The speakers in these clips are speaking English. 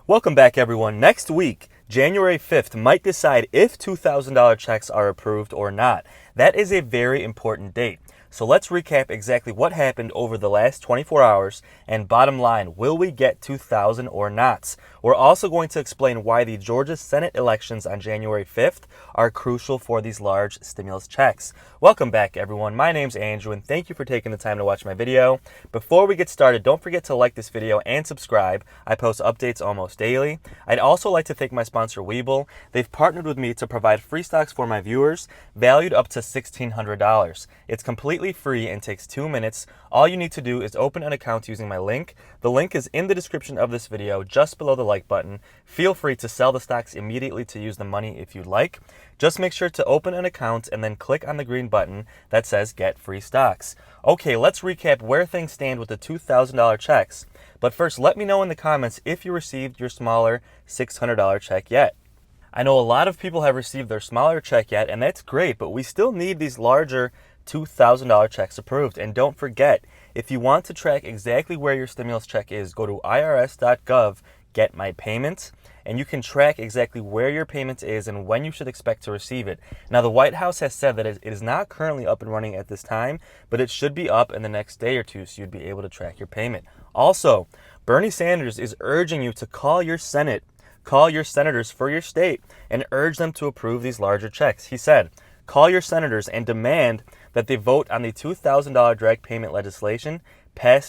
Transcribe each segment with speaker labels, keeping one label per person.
Speaker 1: Welcome back, everyone. Next week, January 5th, might decide if $2,000 checks are approved or not. That is a very important date. So let's recap exactly what happened over the last 24 hours and bottom line, will we get 2,000 or not? We're also going to explain why the Georgia Senate elections on January 5th are crucial for these large stimulus checks. Welcome back, everyone. My name's Andrew and thank you for taking the time to watch my video. Before we get started, don't forget to like this video and subscribe. I post updates almost daily. I'd also like to thank my sponsor Webull. They've partnered with me to provide free stocks for my viewers, valued up to $1,600. It's completely free and takes 2 minutes. All you need to do is open an account using my link. The link is in the description of this video, just below the like button. Feel free to sell the stocks immediately to use the money if you'd like. Just make sure to open an account and then click on the green button that says Get Free Stocks. Okay, let's recap where things stand with the $2,000 checks. But first, let me know in the comments if you received your smaller $600 check yet. I know a lot of people have received their smaller check yet, and that's great, but we still need these larger $2,000 checks approved. And don't forget, if you want to track exactly where your stimulus check is, go to irs.gov, get my payments, and you can track exactly where your payment is and when you should expect to receive it. Now, the White House has said that it is not currently up and running at this time, but it should be up in the next day or two, so you'd be able to track your payment. Also, Bernie Sanders is urging you to call your Senate, call your senators for your state, and urge them to approve these larger checks. He said, call your senators and demand that they vote on the $2,000 direct payment legislation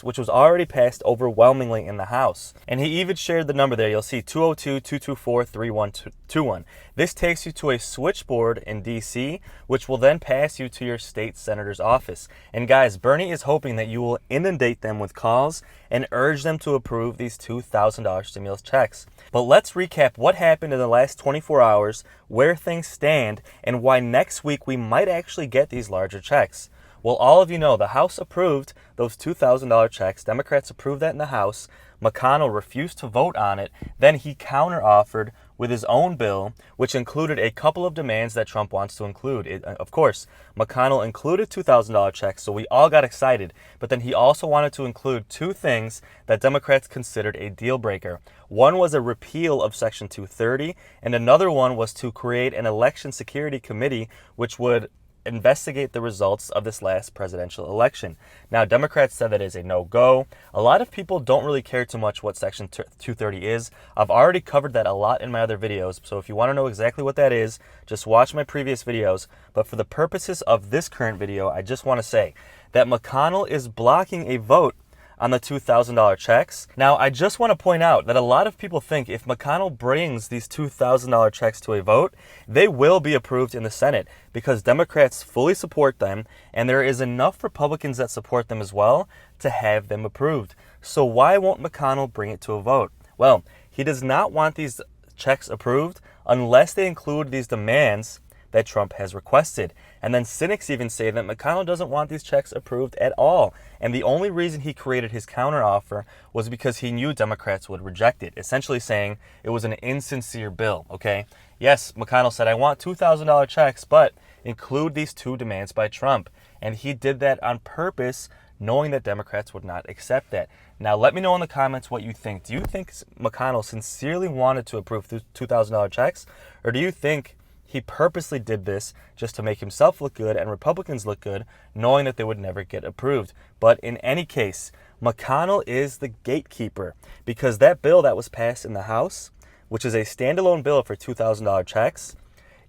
Speaker 1: which was already passed overwhelmingly in the House. And he even shared the number there. You'll see 202-224-3121. This takes you to a switchboard in D.C., which will then pass you to your state senator's office. And guys, Bernie is hoping that you will inundate them with calls and urge them to approve these $2,000 stimulus checks. But let's recap what happened in the last 24 hours, where things stand, and why next week we might actually get these larger checks. Well, all of you know the House approved those $2,000 checks. Democrats approved that in the House. McConnell refused to vote on it. Then he counteroffered with his own bill, which included a couple of demands that Trump wants to include. Of course, McConnell included $2,000 checks, so we all got excited. But then he also wanted to include two things that Democrats considered a deal breaker. One was a repeal of Section 230, and another one was to create an election security committee, which would investigate the results of this last presidential election. Now, Democrats said that is a no-go. A lot of people don't really care too much what Section 230 is. I've already covered that a lot in my other videos, so if you want to know exactly what that is, just watch my previous videos. But for the purposes of this current video, I just want to say that McConnell is blocking a vote on the $2,000 checks. Now, I just want to point out that a lot of people think if McConnell brings these $2,000 checks to a vote, they will be approved in the Senate because Democrats fully support them and there is enough Republicans that support them as well to have them approved. So why won't McConnell bring it to a vote? Well, he does not want these checks approved unless they include these demands that Trump has requested. And then cynics even say that McConnell doesn't want these checks approved at all. And the only reason he created his counteroffer was because he knew Democrats would reject it, essentially saying it was an insincere bill, okay? Yes, McConnell said, I want $2,000 checks, but include these two demands by Trump. And he did that on purpose, knowing that Democrats would not accept that. Now, let me know in the comments what you think. Do you think McConnell sincerely wanted to approve $2,000 checks? Or do you think he purposely did this just to make himself look good and Republicans look good, knowing that they would never get approved? But in any case, McConnell is the gatekeeper because that bill that was passed in the House, which is a standalone bill for $2,000 checks,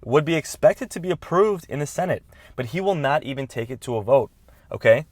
Speaker 1: would be expected to be approved in the Senate, but he will not even take it to a vote, okay?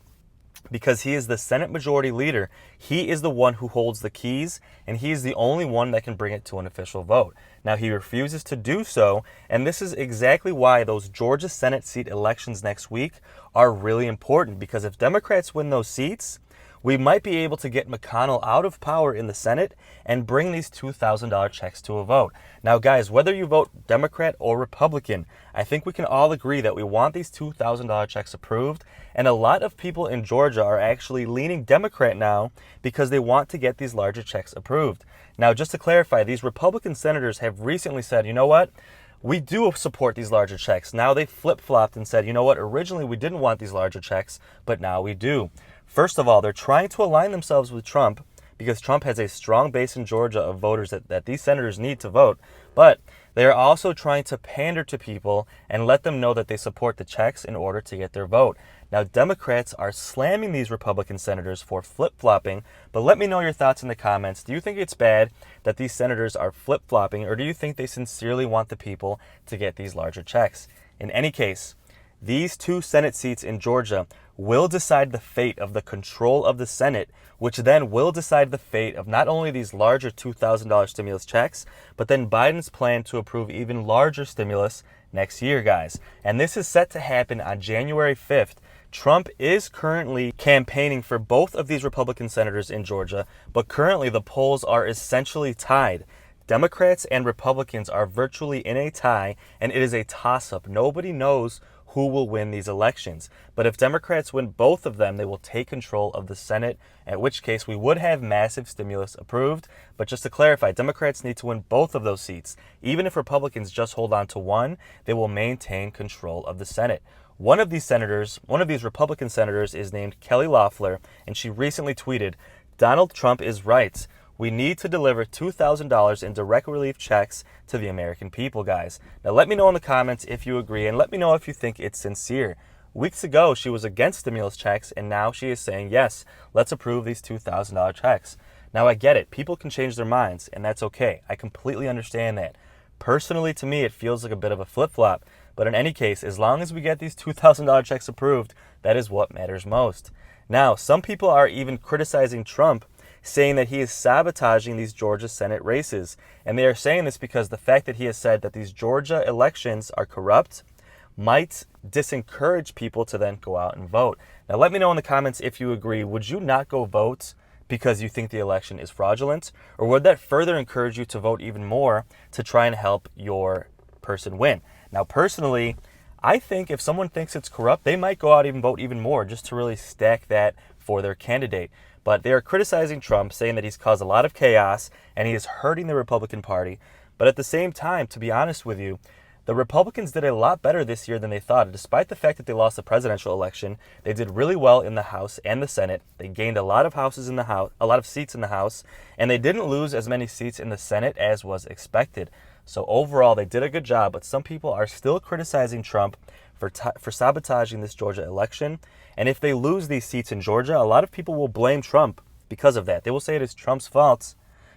Speaker 1: Because he is the Senate Majority Leader. He is the one who holds the keys, and he is the only one that can bring it to an official vote. Now, he refuses to do so, and this is exactly why those Georgia Senate seat elections next week are really important, because if Democrats win those seats, we might be able to get McConnell out of power in the Senate and bring these $2,000 checks to a vote. Now, guys, whether you vote Democrat or Republican, I think we can all agree that we want these $2,000 checks approved. And a lot of people in Georgia are actually leaning Democrat now because they want to get these larger checks approved. Now, just to clarify, these Republican senators have recently said, you know what? We do support these larger checks. Now they flip-flopped and said, you know what? Originally, we didn't want these larger checks, but now we do. First of all, they're trying to align themselves with Trump because Trump has a strong base in Georgia of voters that these senators need to vote. But they are also trying to pander to people and let them know that they support the checks in order to get their vote. Now, Democrats are slamming these Republican senators for flip-flopping, but let me know your thoughts in the comments. Do you think it's bad that these senators are flip-flopping, or do you think they sincerely want the people to get these larger checks? In any case, these 2 Senate seats in Georgia will decide the fate of the control of the Senate, which then will decide the fate of not only these larger $2,000 stimulus checks, but then Biden's plan to approve even larger stimulus next year, guys. And this is set to happen on January 5th. Trump is currently campaigning for both of these Republican senators in Georgia, but currently the polls are essentially tied. Democrats and Republicans are virtually in a tie, and it is a toss-up. Nobody knows who will win these elections. But if Democrats win both of them, they will take control of the Senate, at which case we would have massive stimulus approved. But just to clarify, Democrats need to win both of those seats. Even if Republicans just hold on to one, they will maintain control of the Senate. One of these Republican senators is named Kelly Loeffler, and she recently tweeted, "Donald Trump is right. We need to deliver $2,000 in direct relief checks to the American people," guys. Now, let me know in the comments if you agree, and let me know if you think it's sincere. Weeks ago, she was against stimulus checks, and now she is saying, yes, let's approve these $2,000 checks. Now, I get it. People can change their minds, and that's okay. I completely understand that. Personally, to me, it feels like a bit of a flip-flop. But in any case, as long as we get these $2,000 checks approved, that is what matters most. Now, some people are even criticizing Trump, saying that he is sabotaging these Georgia Senate races. And they are saying this because the fact that he has said that these Georgia elections are corrupt might discourage people to then go out and vote. Now, let me know in the comments if you agree. Would you not go vote because you think the election is fraudulent? Or would that further encourage you to vote even more to try and help your person win? Now, personally, I think if someone thinks it's corrupt, they might go out and vote even more just to really stack that for their candidate. But they are criticizing Trump, saying that he's caused a lot of chaos and he is hurting the Republican Party. But at the same time, to be honest with you, the Republicans did a lot better this year than they thought. Despite the fact that they lost the presidential election, they did really well in the House and the Senate. They gained a lot of houses in the House, a lot of seats in the House, and they didn't lose as many seats in the Senate as was expected. So overall, they did a good job, but some people are still criticizing Trump for sabotaging this Georgia election. And if they lose these seats in Georgia, a lot of people will blame Trump because of that. They will say it is Trump's fault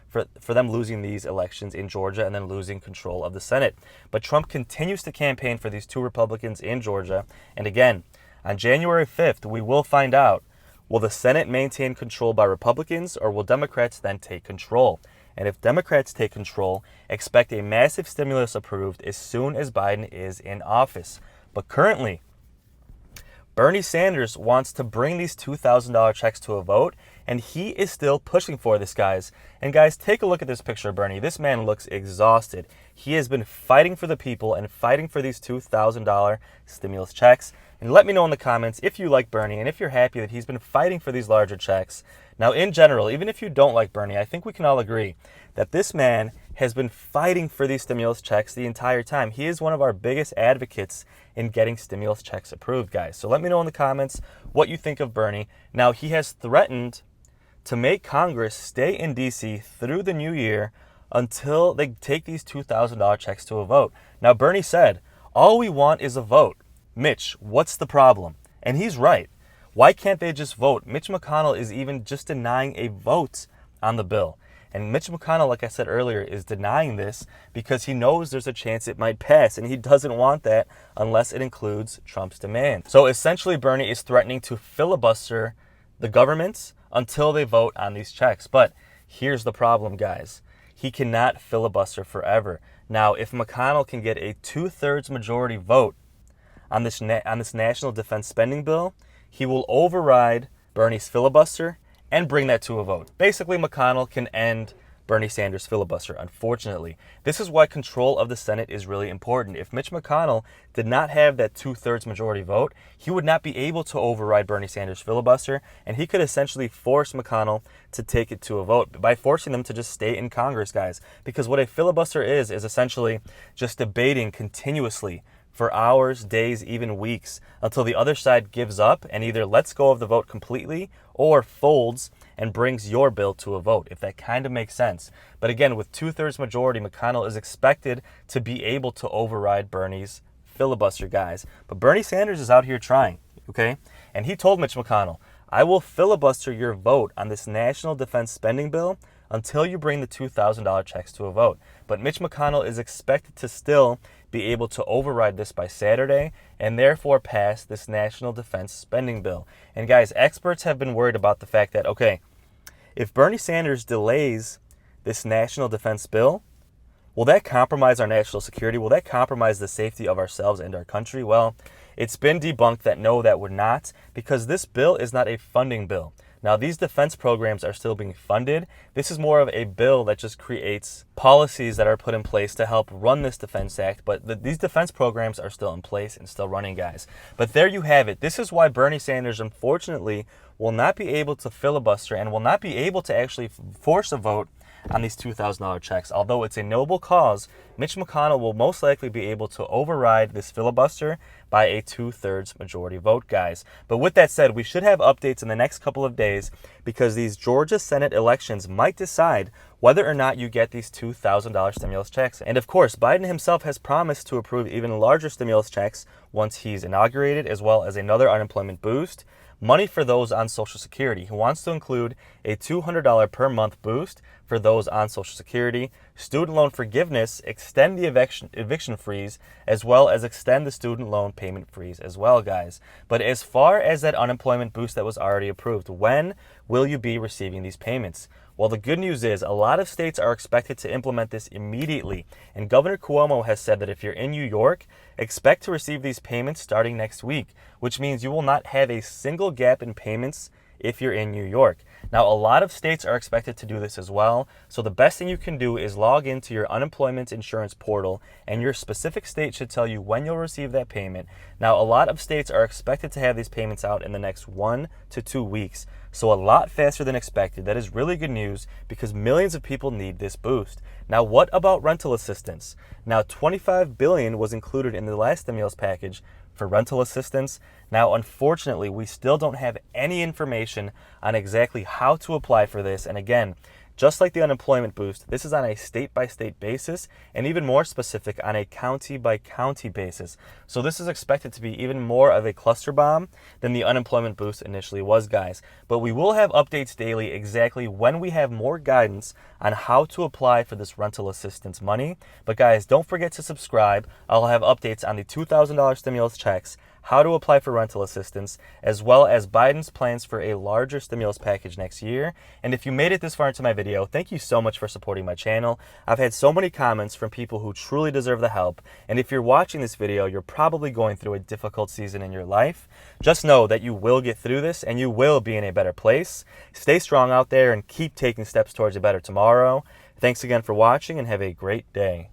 Speaker 1: for them losing these elections in Georgia and then losing control of the Senate. But Trump continues to campaign for these 2 Republicans in Georgia. And again, on January 5th, we will find out, will the Senate maintain control by Republicans, or will Democrats then take control? And if Democrats take control, expect a massive stimulus approved as soon as Biden is in office. But currently, Bernie Sanders wants to bring these $2,000 checks to a vote, and he is still pushing for this, guys. And guys, take a look at this picture of Bernie. This man looks exhausted. He has been fighting for the people and fighting for these $2,000 stimulus checks. And let me know in the comments if you like Bernie and if you're happy that he's been fighting for these larger checks. Now, in general, even if you don't like Bernie, I think we can all agree that this man has been fighting for these stimulus checks the entire time. He is one of our biggest advocates in getting stimulus checks approved, guys. So let me know in the comments what you think of Bernie. Now, he has threatened to make Congress stay in D.C. through the new year until they take these $2,000 checks to a vote. Now, Bernie said, all we want is a vote. Mitch, what's the problem? And he's right. Why can't they just vote? Mitch McConnell is even just denying a vote on the bill. And Mitch McConnell, like I said earlier, is denying this because he knows there's a chance it might pass, and he doesn't want that unless it includes Trump's demand. So essentially, Bernie is threatening to filibuster the government until they vote on these checks. But here's the problem, guys. He cannot filibuster forever. Now, if McConnell can get a 2/3 majority vote on this national defense spending bill, he will override Bernie's filibuster and bring that to a vote. Basically, McConnell can end Bernie Sanders' filibuster, unfortunately. This is why control of the Senate is really important. If Mitch McConnell did not have that 2/3 majority vote, he would not be able to override Bernie Sanders' filibuster, and he could essentially force McConnell to take it to a vote by forcing them to just stay in Congress, guys. Because what a filibuster is essentially just debating continuously for hours, days, even weeks, until the other side gives up and either lets go of the vote completely or folds and brings your bill to a vote, if that kind of makes sense. But again, with 2/3 majority, McConnell is expected to be able to override Bernie's filibuster, guys. But Bernie Sanders is out here trying, okay? And he told Mitch McConnell, I will filibuster your vote on this national defense spending bill until you bring the $2,000 checks to a vote. But Mitch McConnell is expected to still be able to override this by Saturday and therefore pass this national defense spending bill. And guys, experts have been worried about the fact that, okay, if Bernie Sanders delays this national defense bill, will that compromise our national security? Will that compromise the safety of ourselves and our country? Well, it's been debunked that no, that would not, because this bill is not a funding bill. Now, these defense programs are still being funded. This is more of a bill that just creates policies that are put in place to help run this Defense Act, but these defense programs are still in place and still running, guys. But there you have it. This is why Bernie Sanders, unfortunately, will not be able to filibuster and will not be able to actually force a vote on these $2,000 checks. Although it's a noble cause, Mitch McConnell will most likely be able to override this filibuster by a 2/3 majority vote, guys. But with that said, we should have updates in the next couple of days because these Georgia Senate elections might decide whether or not you get these $2,000 stimulus checks. And of course, Biden himself has promised to approve even larger stimulus checks once he's inaugurated, as well as another unemployment boost, money for those on Social Security. He wants to include a $200 per month boost for those on Social Security, student loan forgiveness, extend the eviction freeze, as well as extend the student loan payment freeze as well, guys. But as far as that unemployment boost that was already approved, when will you be receiving these payments? Well, the good news is a lot of states are expected to implement this immediately. And Governor Cuomo has said that if you're in New York, expect to receive these payments starting next week, which means you will not have a single gap in payments if you're in New York. Now, a lot of states are expected to do this as well. So the best thing you can do is log into your unemployment insurance portal, and your specific state should tell you when you'll receive that payment. Now, a lot of states are expected to have these payments out in the next 1 to 2 weeks. So a lot faster than expected. That is really good news because millions of people need this boost. Now, what about rental assistance? Now, $25 billion was included in the last stimulus package for rental assistance. Now, unfortunately, we still don't have any information on exactly how to apply for this. And again, just like the unemployment boost, this is on a state-by-state basis and even more specific on a county-by-county basis. So this is expected to be even more of a cluster bomb than the unemployment boost initially was, guys. But we will have updates daily exactly when we have more guidance on how to apply for this rental assistance money. But guys, don't forget to subscribe. I'll have updates on the $2,000 stimulus checks, how to apply for rental assistance, as well as Biden's plans for a larger stimulus package next year. And if you made it this far into my video, thank you so much for supporting my channel. I've had so many comments from people who truly deserve the help. And if you're watching this video, you're probably going through a difficult season in your life. Just know that you will get through this and you will be in a better place. Stay strong out there and keep taking steps towards a better tomorrow. Thanks again for watching and have a great day.